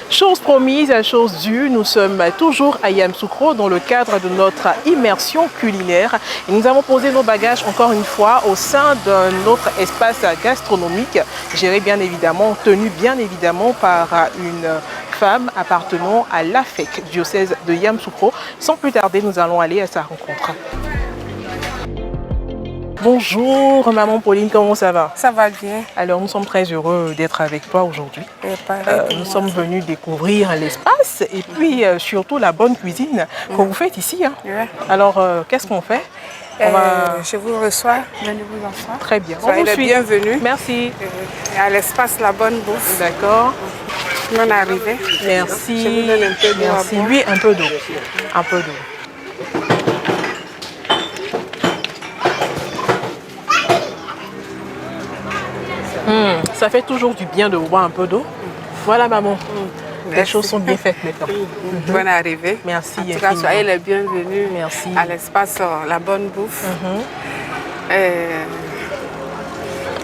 Chose promise, chose due, nous sommes toujours à Yamoussoukro dans le cadre de notre immersion culinaire. Et nous avons posé nos bagages encore une fois au sein d'un autre espace gastronomique, géré bien évidemment, tenu bien évidemment par une femme appartenant à l'AFEC, diocèse de Yamoussoukro. Sans plus tarder, nous allons aller à sa rencontre. Bonjour maman Pauline, comment ça va? Ça va bien. Alors nous sommes très heureux d'être avec toi aujourd'hui. Nous sommes venus découvrir l'espace et puis surtout la bonne cuisine que vous faites ici. Hein. Ouais. Alors qu'est-ce qu'on fait? Je vous reçois, venez vous asseoir. Très bien. Soyez les bienvenus. Merci. À l'espace La Bonne Bouffe. D'accord. Bonne arrivée. Merci. Je vous donne un peu d'eau. Merci. Oui, un peu d'eau. Un peu d'eau. Ça fait toujours du bien de boire un peu d'eau. Voilà maman. Les choses sont bien faites maintenant. Bonne arrivée. Merci. En tout cas, soyez les bienvenus. Merci. À l'espace La Bonne Bouffe.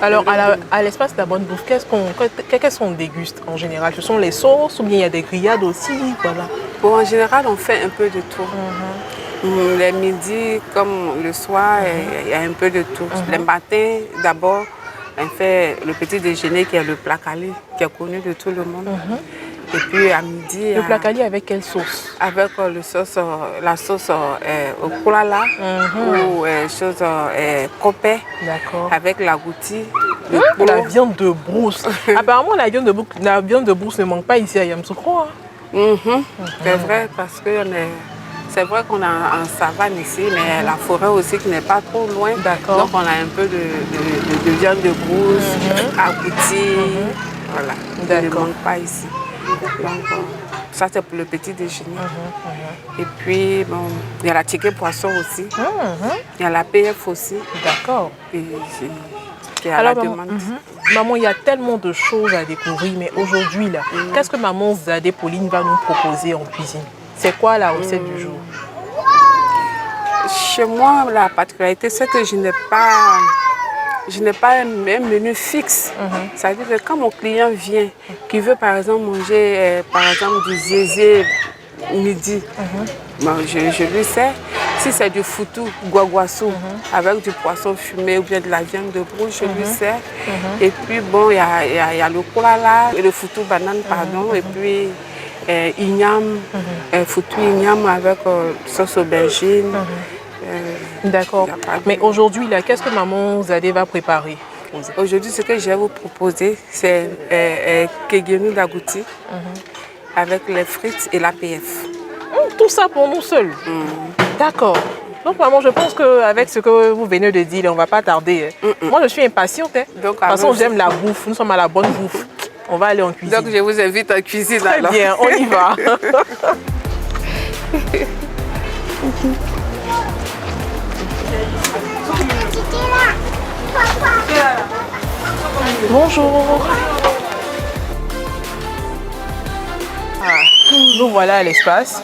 Alors, à l'espace La Bonne Bouffe, qu'est-ce qu'on déguste en général? Ce sont les sauces ou bien il y a des grillades aussi? Voilà. Bon, en général, on fait un peu de tout. Les midis comme le soir, il y a un peu de tout. Les matins, d'abord, on fait le petit déjeuner qui est le plakali, qui est connu de tout le monde. Et puis à midi... Le plakali avec quelle sauce? Avec la sauce au koulala ou copé. D'accord. Avec la goutti. La viande de brousse. Apparemment, la viande de brousse ne manque pas ici à Yamoussoukro. C'est vrai, parce que c'est vrai qu'on a en savane ici, mais la forêt aussi qui n'est pas trop loin. D'accord. Donc on a un peu de viande de brousse, agouti. Voilà. Ça ne manque pas ici. Donc ça c'est pour le petit déjeuner. Et puis bon, il y a la ticket poisson aussi. Il y a la PF aussi. D'accord. Qui est à la demande. Maman, il y a tellement de choses à découvrir, mais aujourd'hui là, qu'est-ce que maman Zadé Pauline va nous proposer en cuisine? C'est quoi la recette du jour? Chez moi, la particularité, c'est que je n'ai pas un menu fixe. C'est-à-dire que quand mon client vient, qui veut par exemple manger du zézé midi, je lui sers. Si c'est du foutou, guaguassou, avec du poisson fumé ou bien de la viande de brousse, je lui sers. Et puis bon, il y a le koulala, le foutou banane, pardon, et puis igname, foutu igname avec sauce aubergine. D'accord. Mais aujourd'hui, qu'est-ce que maman Zadé va préparer? Aujourd'hui, ce que je vais vous proposer, c'est kegenou d'agouti avec les frites et la PF. Tout ça pour nous seuls? D'accord. Donc maman, je pense qu'avec ce que vous venez de dire, on ne va pas tarder. Moi, je suis impatiente. De toute façon, j'aime la bouffe. Nous sommes à la bonne bouffe. On va aller en cuisine. Donc je vous invite en cuisine. Très alors. bien, on y va. Bonjour. Nous voilà à l'espace.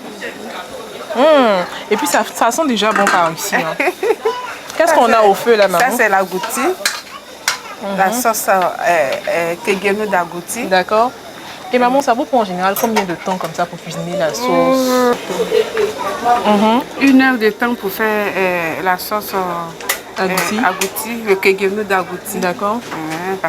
Et puis ça sent déjà bon par ici. Hein. Qu'est-ce qu'on a au feu là, maman? Ça c'est l'agouti. La sauce kegenou d'agouti. D'accord. Et maman, ça vous prend en général combien de temps comme ça pour cuisiner la sauce? 1 heure de temps pour faire la sauce agouti, le kegenou d'agouti. D'accord.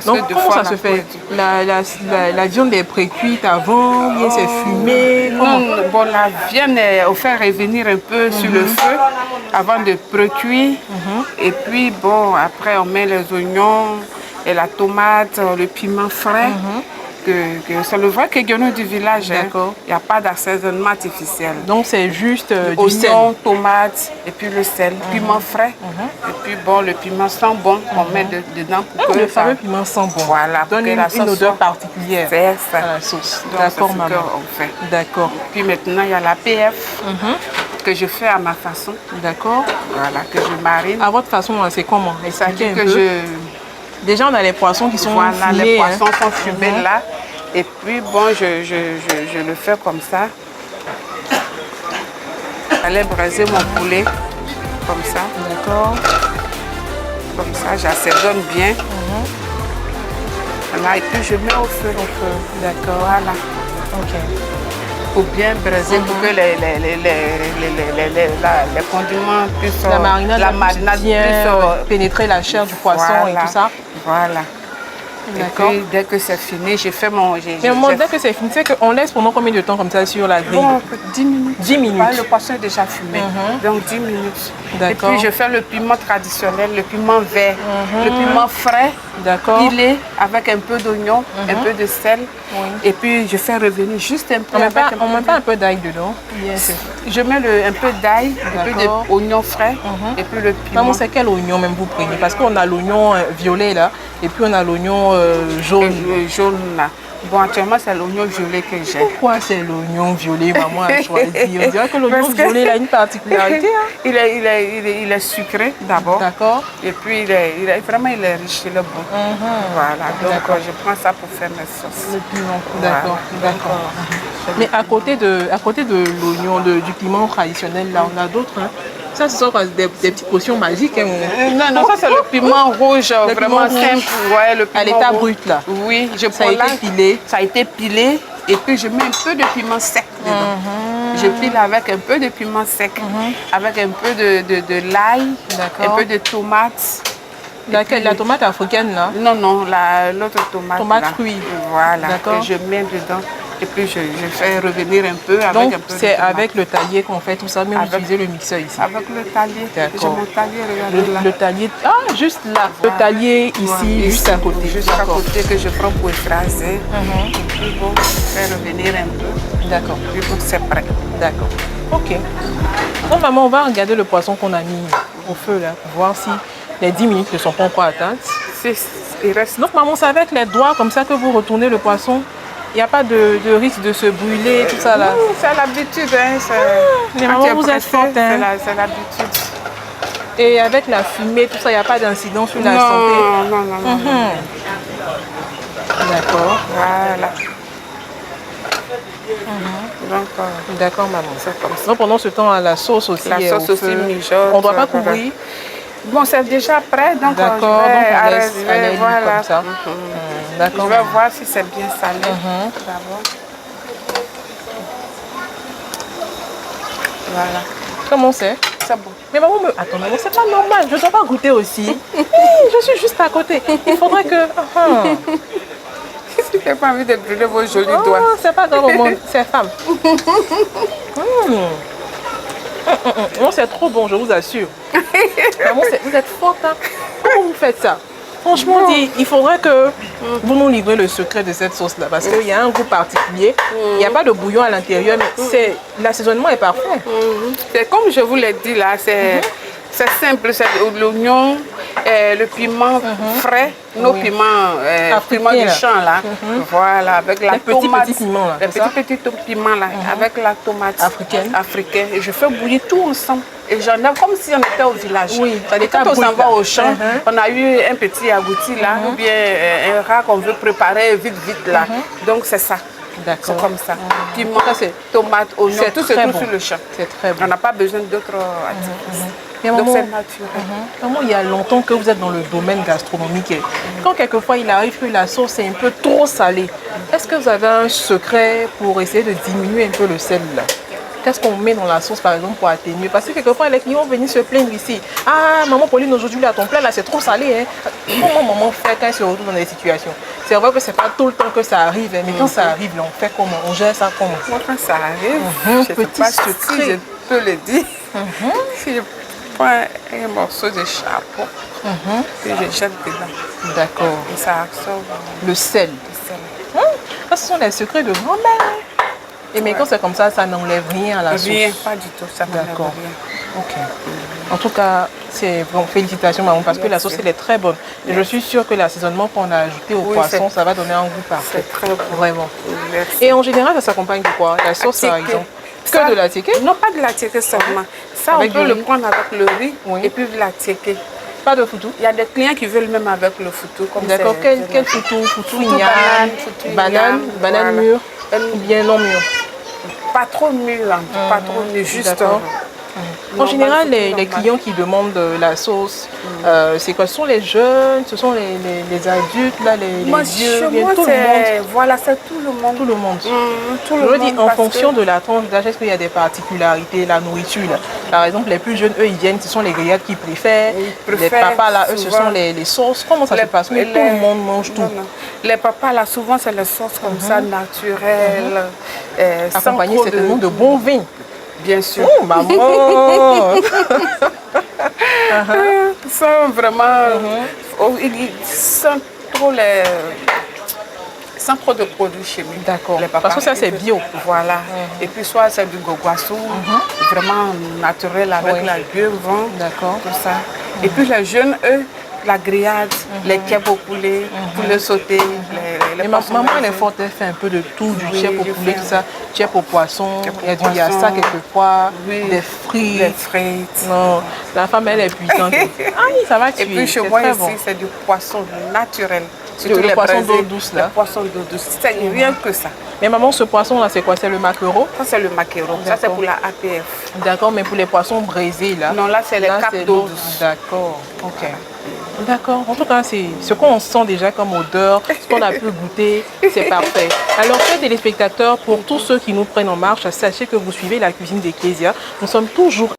Donc comment ça se fait? La viande est pré-cuite avant, bien c'est fumé? Non, bon, la viande est fait revenir un peu sur le feu avant de pré-cuire. Et puis bon, après on met les oignons et la tomate, le piment frais. C'est le vrai kegenou du village. D'accord. Il n'y a pas d'assaisonnement artificiel. Donc c'est juste du sel. Oignons, tomates et puis le sel, piment frais. Et puis bon, le piment sent bon qu'on met dedans pour que le fameux piment sent bon. Voilà, donne une odeur particulière c'est ça. à la sauce. D'accord, maman. On fait. D'accord. Puis maintenant, il y a la PF que je fais à ma façon. D'accord. Voilà, que je marine. À votre façon, c'est comment? Expliquez un peu. Déjà, on a les poissons qui sont fumés. Les poissons sont fumés là. Et puis, bon, je le fais comme ça. J'allais braiser mon poulet. Comme ça. D'accord. Comme ça, j'assaisonne bien. Voilà, et puis je mets au feu. D'accord. Voilà. Ok. Pour bien braiser, pour que les condiments puissent... La marinade bien puisse pénétrer la chair du poisson et tout ça. Voilà. D'accord. Et puis, dès que c'est fini, j'ai fait mon... Mais dès que c'est fini, c'est qu'on laisse pendant combien de temps comme ça sur la grille? Bon, 10 minutes. 10 minutes. Le poisson est déjà fumé, donc 10 minutes. D'accord. Et puis je fais le piment traditionnel, le piment vert, le piment frais, pilé avec un peu d'oignon, un peu de sel. Oui. Et puis je fais revenir juste un peu. On met pas un peu d'ail dedans? Yes. Je mets un peu d'ail, un peu d'oignon frais et puis le piment. Maman, c'est quel oignon même vous prenez? Parce qu'on a l'oignon violet là et puis on a l'oignon jaune. Le jaune là. Bon, actuellement, c'est l'oignon violet que j'ai. Pourquoi c'est l'oignon violet, maman a choisi? On dirait que l'oignon violet a une particularité. Hein? Il est sucré d'abord. D'accord. Et puis, vraiment, il est riche, il est bon. Voilà, donc je prends ça pour faire mes sauces. Le piment. D'accord, voilà. D'accord. Mais à côté de l'oignon, du piment traditionnel, là, on a d'autres. Hein? Ça, ce sont des petites potions magiques. Hein? Non, ça c'est le piment rouge, vraiment simple. Ouais, le piment à l'état brut là. Oui, ça a été pilé. Ça a été pilé et puis je mets un peu de piment sec dedans. Je pile avec un peu de piment sec, avec un peu de l'ail, un peu de tomate. Laquelle? La tomate africaine là? Non, l'autre tomate. Tomate là. Fruit. Voilà, que je mets dedans. Et puis je fais revenir un peu avec donc, un peu de c'est avec le talier qu'on fait tout ça, mais vous utilisez le mixeur ici? Avec le talier. J'ai mon talier, regardez là. Le talier, juste là. Voilà. Le talier ici, juste à côté. Juste à côté que je prends pour écraser. Et puis bon, je fais revenir un peu. D'accord. Puis bon, c'est prêt. D'accord. Ok. Donc maman, on va regarder le poisson qu'on a mis au feu là, pour voir si les 10 minutes ne sont pas encore atteintes. Il reste... Donc maman, c'est avec les doigts comme ça que vous retournez le poisson? Il n'y a pas de risque de se brûler, tout ça là? C'est l'habitude. Hein, mais maman, vous êtes forte. Hein? C'est l'habitude. Et avec la fumée, tout ça, il n'y a pas d'incident sur la santé? Non. D'accord. Voilà. D'accord, maman. C'est comme ça. Donc pendant ce temps, la sauce aussi mijote. On ne doit pas couvrir? Bon, c'est déjà prêt, donc je vais arrêter, voilà. Comme ça. Je vais voir si c'est bien salé d'abord. Voilà. Comment c'est? C'est bon. Mais maman, attends, maman, c'est pas normal, je ne dois pas goûter aussi. Je suis juste à côté. Il faudrait que... Je n'ai pas envie de brûler vos jolis doigts. C'est pas grave, maman, c'est femme. Non, c'est trop bon, je vous assure. Maman, vous êtes forte. Hein? Comment vous faites ça? Franchement, il faudrait que vous nous livrez le secret de cette sauce-là. Parce qu'il y a un goût particulier. Il n'y a pas de bouillon à l'intérieur, mais l'assaisonnement est parfait. C'est comme je vous l'ai dit là, c'est simple. C'est l'oignon, le piment frais, nos piments du champ là. Voilà, avec la tomate. Petits piments là. Les petits piments là, avec la tomate africaine. Et je fais bouillir tout ensemble. Et j'en ai comme si on était au village. Oui, quand on s'en va au champ, on a eu un petit agouti là, ou bien un rat qu'on veut préparer vite là. Donc c'est ça. C'est comme ça. Piment, tomate, oignon, tout se trouve sur le champ. C'est très bon. On n'a pas besoin d'autres artifices. Donc c'est naturel. Maman, il y a longtemps que vous êtes dans le domaine gastronomique. Quand quelquefois il arrive que la sauce est un peu trop salée, est-ce que vous avez un secret pour essayer de diminuer un peu le sel là? Qu'est-ce qu'on met dans la sauce par exemple pour atténuer? Parce que quelquefois les clients vont venir se plaindre ici. Ah maman Pauline, aujourd'hui là ton plat là c'est trop salé. Hein? Comment maman fait quand elle se retrouve dans des situations? C'est vrai que c'est pas tout le temps que ça arrive, mais quand ça arrive là, on fait comment? On gère ça comment? Moi quand ça arrive, je petit secret, si je peux le dire. Si je prends un morceau de charbon et je jette dedans. D'accord. Et ça absorbe le sel. Ça, ce sont les secrets de grand-mère. Et mais quand c'est comme ça, ça n'enlève rien à la sauce? Rien, pas du tout, ça n'enlève rien. Ok. En tout cas, c'est bon, félicitations maman, parce que la sauce elle est très bonne. Et je suis sûre que l'assaisonnement qu'on a ajouté au poisson, ça va donner un goût parfait. C'est très bon. Vraiment. Merci. Et en général, ça s'accompagne de quoi? La sauce par exemple? Que de la tiéké? Non, pas de la tiéké seulement. Ça, on peut le prendre avec le riz et puis de la tiéké. Pas de foutou? Il y a des clients qui veulent même avec le foutou. D'accord, quel foutou? Foutou igname, banane mûre ou bien non mûre? Pas trop mûr, pas trop mûr, juste. En général, les clients qui demandent la sauce, c'est quoi? Ce sont les jeunes, ce sont les adultes, là, les vieux, bien tout le monde. Voilà, c'est tout le monde. Tout le monde. Tout Je le veux dire, monde, en parce fonction que- de la tranche d'âge, est-ce qu'il y a des particularités, la nourriture là. Par exemple, les plus jeunes, eux, ils viennent, ce sont les grillades qu'ils préfèrent. Ils Les préfèrent papas, là, eux, ce souvent sont les sauces. Comment ça se passe? Mais tout le monde mange tout. Non, non. Les papas, là, souvent, c'est les sauces comme ça, naturelles. Sans Accompagné trop certainement de bons vins. Bien sûr. Oh, maman! Sans vraiment... sans trop les... Sans trop de produits chimiques. D'accord. Les papas, Parce que ça, c'est bio. Voilà. Et puis, soit c'est du goguassou, vraiment naturel avec Oui. la gueule, vent, D'accord. tout ça. Et puis, les jeunes, eux, la grillade, les kebabs au poulet, poulet sauté, les Mais poissons maman, elle est braisés. forte, elle fait un peu de tout, du Oui, chef au je poulet, fais tout ça, chef au poisson, il y a du poisson. yassa quelquefois, Oui. des frites. Des frites. Non, la femme, elle est puissante. Ah oui, ça va tuer. Et puis chez c'est moi très ici, bon. c'est du poisson naturel. Le poisson braisés, d'eau douce, là. Le poisson d'eau douce. C'est rien que ça. Mais maman, ce poisson-là, c'est quoi? C'est le maquereau? Ça, c'est le maquereau. Ça, c'est D'accord. pour la APF. D'accord, mais pour les poissons braisés, là? Non, là, c'est les capes c'est d'eau l'eau. douce. D'accord, ok. D'accord, en tout cas, c'est ce qu'on sent déjà comme odeur, ce qu'on a pu goûter, c'est parfait. Alors, chers téléspectateurs, pour tous ceux qui nous prennent en marche, sachez que vous suivez la cuisine d'Ecclesia. Nous sommes toujours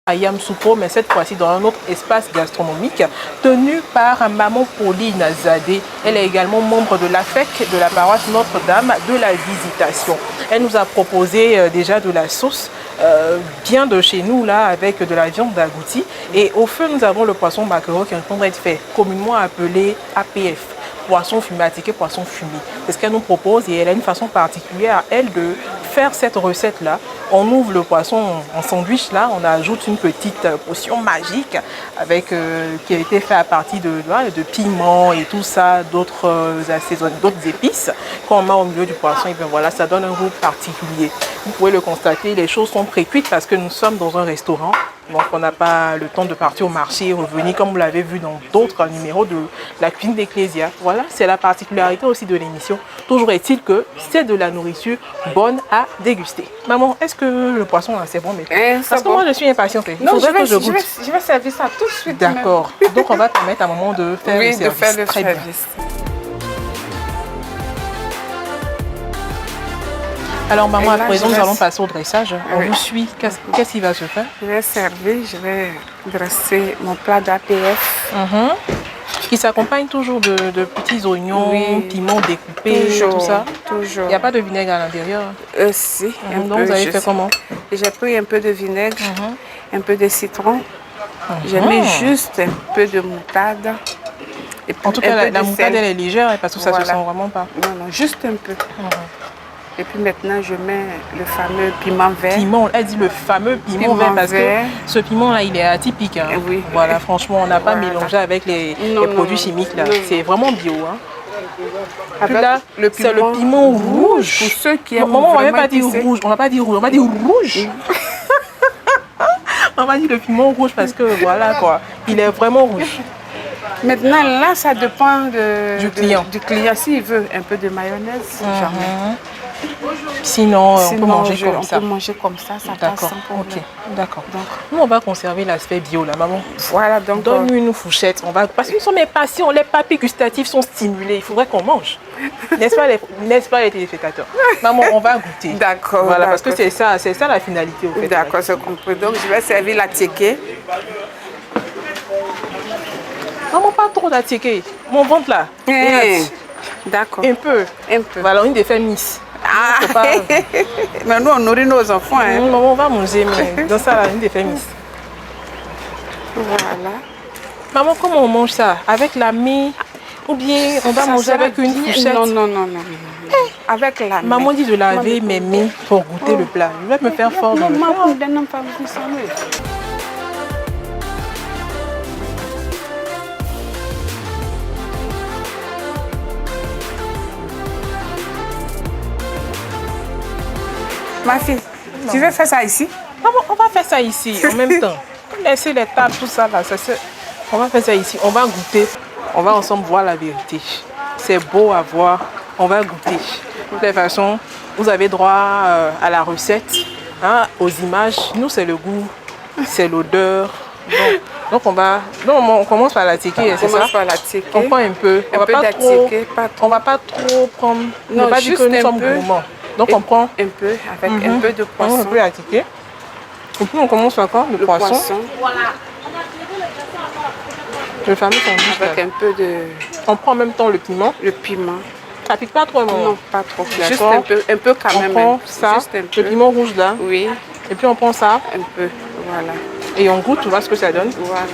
à Yamoussoukro, mais cette fois-ci dans un autre espace gastronomique tenu par Maman Pauline Zadé. Elle est également membre de l'AFEC de la paroisse Notre-Dame de la Visitation. Elle nous a proposé déjà de la sauce bien de chez nous là avec de la viande d'agouti, et au feu nous avons le poisson maquereau qui est en train d'être fait, communément appelé APF. Poisson fumé, attiqué, poisson fumé. C'est ce qu'elle nous propose, et elle a une façon particulière à elle de faire cette recette-là. On ouvre le poisson en sandwich, là, on ajoute une petite potion magique avec, qui a été fait à partir de piment et tout ça, d'autres d'autres épices qu'on met au milieu du poisson, et bien voilà, ça donne un goût particulier. Vous pouvez le constater, les choses sont pré-cuites parce que nous sommes dans un restaurant. Donc on n'a pas le temps de partir au marché et revenir comme vous l'avez vu dans d'autres numéros de la cuisine d'Ecclesia. Voilà, c'est la particularité aussi de l'émission. Toujours est-il que c'est de la nourriture bonne à déguster. Maman, est-ce que le poisson là c'est bon mais... C'est Parce que bon. moi je suis impatiente. Il Non, faudrait que je goûte. je vais servir ça tout de suite. D'accord. Donc on va permettre à maman de faire Oui, le de service. faire le Très bien. service. Alors maman, Et à là, présent je nous laisse- allons passer au dressage. On Oui. vous suit. Qu'est-ce qui va se faire? Je vais servir, je vais dresser mon plat d'APF. Qui s'accompagne toujours de petits oignons, Oui. piments découpés, Toujours, tout ça. toujours. Il n'y a pas de vinaigre à l'intérieur. Si, un Donc peu, vous avez je fait sais. comment? J'ai pris un peu de vinaigre, un peu de citron. J'ai mis juste un peu de moutarde. Et puis En tout un cas, peu la de moutarde, sel. elle est légère parce que ça Voilà. se sent vraiment pas. Non, non, juste un peu. Et puis maintenant, je mets le fameux piment vert. Piment, elle dit le fameux piment Piment vert parce vert. que ce piment-là, il est atypique. Hein. Oui. Voilà, franchement, on n'a pas Voilà. mélangé avec les Non, produits non, chimiques. là. non. C'est vraiment bio. Hein. Puis Avec là, c'est le piment rouge. Pour ceux qui aiment Maman, on va même vraiment pas dire épicé. rouge. On va pas dire rouge, on va dire rouge. On va dire le piment rouge parce que voilà quoi, il est vraiment rouge. Maintenant, là, ça dépend Du client. du client. S'il veut un peu de mayonnaise, jamais. Sinon, on peut Sinon, manger comme on ça. peut manger comme ça passe D'accord, sans problème. ok, d'accord. Donc, Nous, on va conserver l'aspect bio là, maman. voilà, donc Donne-nous une fourchette. Parce que nous sommes impatients, les papilles gustatives sont stimulées. Il faudrait qu'on mange. N'est-ce pas les téléspectateurs? Maman, on va goûter. D'accord, Voilà, parce que d'accord. c'est ça la finalité au fait. d'accord, c'est compris. Donc, je vais servir la tiéké. Maman, pas trop d'attiquer. Mon ventre là. Regarde. D'accord. Un peu. Un peu. Voilà, une des femmes Miss. Ah. Faut pas- Mais nous, on nourrit nos enfants. Hein. Maman, on va manger, mais dans ça là, une des femmes Miss. Voilà. Maman, comment on mange ça? Avec la main? Ou bien on va Ça manger sera avec une bien- fourchette? Non, non, non, non. Avec la main. Maman dit de laver mes mains pour goûter le plat. Je vais me faire fort dans le Maman, faire. on ne donne pas vous savez. Ma fille, tu veux faire ça ici? Maman, on va faire ça ici en même temps. Laissez les tables, tout ça là. On va faire ça ici. On va goûter. On va ensemble voir la vérité. C'est beau à voir. On va goûter. De toute façon, vous avez droit à la recette, hein, aux images. Nous, c'est le goût c'est l'odeur. Donc on commence par la tiquer, c'est ça? On commence par la tiquer. On prend un peu. Un peu d'attiquer, pas trop. On va pas trop prendre. Non, on va pas dire que nous sommes gourmands. Donc on prend un peu avec un peu de poisson. Un peu attiquer. Et puis on commence par quoi? Le poisson. Le fameux sandwich. Avec un peu de... On prend en même temps le piment. Le piment. Ça pique pas trop, non? Non, pas trop. Juste un peu quand même. On prend ça, le piment rouge là. Oui. Et puis on prend ça. Un peu, voilà. Et on goûte, tu vois ce que ça donne. Voilà.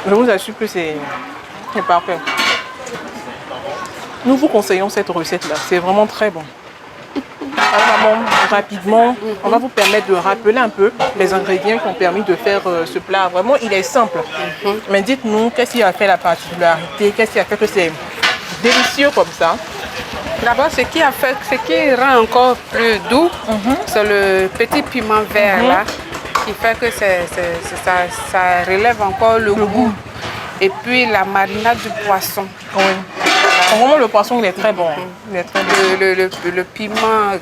Je vous assure que c'est parfait. Nous vous conseillons cette recette là, c'est vraiment très bon. Alors, maman, rapidement, on va vous permettre de rappeler un peu les ingrédients qui ont permis de faire ce plat. Vraiment, il est simple. Mais dites-nous, qu'est-ce qui a fait la particularité? Qu'est-ce qui a fait que c'est délicieux comme ça? D'abord, ce qui rend encore plus doux, c'est le petit piment vert là, qui fait que ça relève encore le goût. Et puis la marinade du poisson. Oui. Vraiment, le poisson, il est très bon. Il est très bon. Le piment,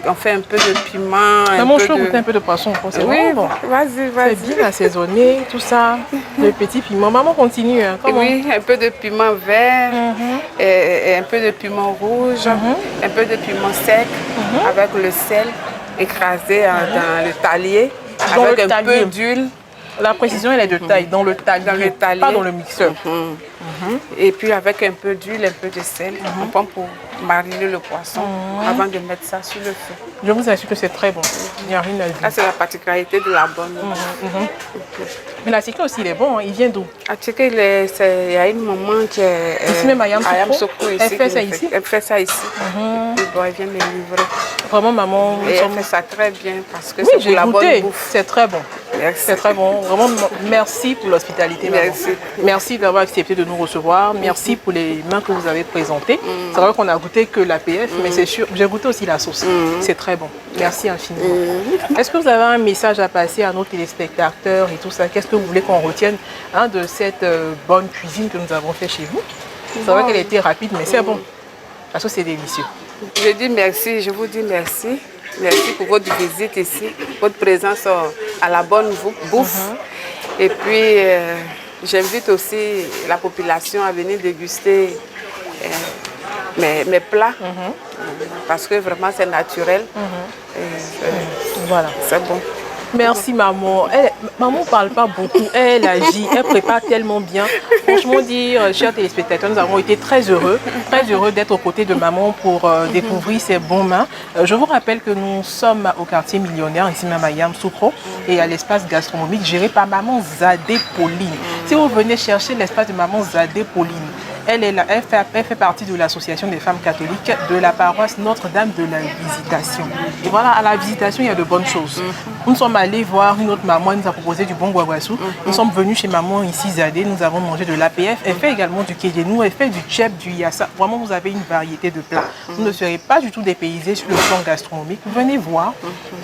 on fait un peu de piment. Maman, je peux goûter un peu de poisson. C'est oui, bon. Vas-y. C'est bien assaisonné, tout ça. Le petit piment. Maman, continue. Hein. Oui, un peu de piment vert, et un peu de piment rouge, un peu de piment sec, avec le sel écrasé dans le talier, avec un peu d'huile. La précision, elle est de taille, dans le talier, pas dans le mixeur. Et puis avec un peu d'huile, un peu de sel, on prend pour mariner le poisson avant de mettre ça sur le feu. Je vous assure que c'est très bon. Il n'y a rien à dire. Ça, c'est la particularité de la bonne. Mais la tiquée aussi, il est bon. Hein. Il vient d'où? La tiquée, il y a une maman qui est... Ici même à Ayam Sokro. Elle fait ça ici? Elle fait ça ici. Et bon, elle vient me livrer. Vraiment, maman... Et elle fait ça très bien parce que oui, c'est pour la bonne bouffe. C'est très bon. Merci. C'est très bon. Vraiment, merci pour l'hospitalité. Merci. Merci d'avoir accepté de nous recevoir. Merci pour les mains que vous avez présentées. C'est vrai qu'on a goûté que l'APF, mais c'est sûr, j'ai goûté aussi la sauce. C'est très bon. Merci infiniment. Est-ce que vous avez un message à passer à nos téléspectateurs et tout ça? Qu'est-ce que vous voulez qu'on retienne de cette bonne cuisine que nous avons fait chez vous? C'est vrai qu'elle a été rapide, mais c'est bon. Parce que c'est délicieux. Je dis merci, je vous dis merci. Merci pour votre visite ici, votre présence à la bonne bouffe. Et puis, j'invite aussi la population à venir déguster mes plats. Parce que vraiment, c'est naturel. Voilà. C'est bon. Merci maman. Maman ne parle pas beaucoup, elle agit, elle prépare tellement bien. Franchement dire, chers téléspectateurs, nous avons été très heureux d'être aux côtés de maman pour découvrir ses bons mains. Je vous rappelle que nous sommes au quartier millionnaire, ici même à Ayam Sokro, et à l'espace gastronomique géré par maman Zadé Pauline. Si vous venez chercher l'espace de maman Zadé Pauline, elle fait partie de l'association des femmes catholiques de la paroisse Notre-Dame de la Visitation. Et voilà, à la Visitation, il y a de bonnes choses. Nous sommes allés voir une autre maman, elle nous a proposé du bon guaguassou. Nous sommes venus chez maman ici, Zadé, nous avons mangé de l'APF. Elle fait également du kédénou, elle fait du tchèp, du yassa. Vraiment, vous avez une variété de plats. Vous ne serez pas du tout dépaysés sur le plan gastronomique. Venez voir.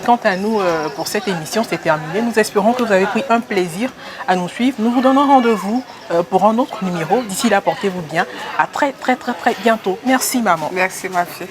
Quant à nous, pour cette émission, c'est terminé. Nous espérons que vous avez pris un plaisir à nous suivre. Nous vous donnons rendez-vous pour un autre numéro. D'ici là, portez-vous bien. À très bientôt. Merci maman. Merci ma fille.